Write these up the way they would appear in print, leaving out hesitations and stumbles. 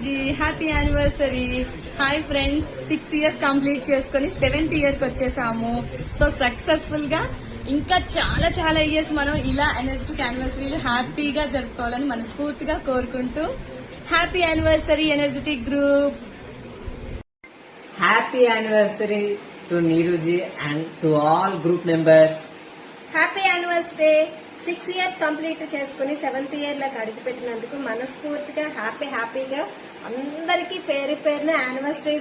నీరుజీ, happy anniversary. Hi friends, 6 years complete చేసుకుని 7th year కి వచ్చేసాము. సో సక్సెస్ఫుల్ గా ఇంకా చాలా చాలా ఇయర్స్ మనం ఇలా ఎనర్జెటిక్ యానివర్సరీలు హ్యాపీగా జరుపుకోవాలని మనస్ఫూర్తిగా కోరుకుంటూ happy anniversary energetic group. Happy anniversary to Neeruji and to all group members. Happy anniversary. 6 years complete చేసుకుని 7th year లోకి అడుగుపెట్టినందుకు మనస్ఫూర్తిగా హ్యాపీగా అందరికీ పేరున యానివర్సరీ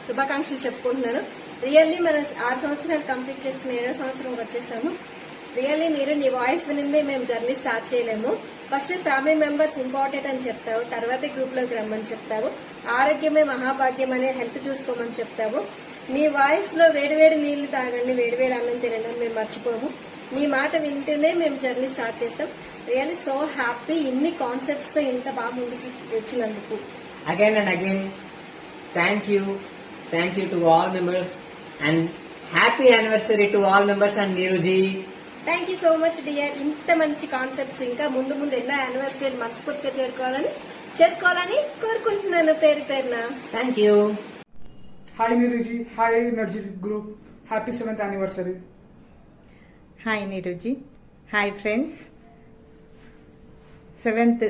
శుభాకాంక్షలు చెప్పుకుంటున్నాను. రియల్లీ మన 6 సంవత్సరాలు కంప్లీట్ చేసుకుని 7వ సంవత్సరం వచ్చేసాము. రియల్లీ మీరు నీ వాయిస్ వినిందే మేము జర్నీ స్టార్ట్ చేయలేము. ఫస్ట్ ఫ్యామిలీ మెంబర్స్ ఇంపార్టెంట్ అని చెప్తావు, తర్వాత గ్రూప్ లోకి రమ్మని చెప్తావు, ఆరోగ్యమే మహాభాగ్యం అనే హెల్త్ చూసుకోమని చెప్తావు. నీ వాయిస్ లో వేడివేడి నీళ్లు తాగండి, వేడివేడి అన్నం తినండి అని మేము మర్చిపోము. నీ మాట వింటేనే మేము జర్నీ స్టార్ట్ చేస్తాం. రియల్లీ సో హ్యాపీ ఇన్ని కాన్సెప్ట్స్ తో ఇంత బాగా ముందుకు వచ్చినందుకు. Again and again thank you to all members and happy anniversary to all members and నీరుజీ. Thank you so much dear. ఇంత మంచి కాన్సెప్ట్స్ ఇంకా ముందు ఎన్నో యానివర్సరీలు మనస్ఫూర్తిగా చేసుకోవాలని కోరుకుంటున్నాను పేరున. Thank you. Hi నీరుజీ, hi energetic group, happy 7th anniversary. Hi నీరుజీ, hi friends. 7th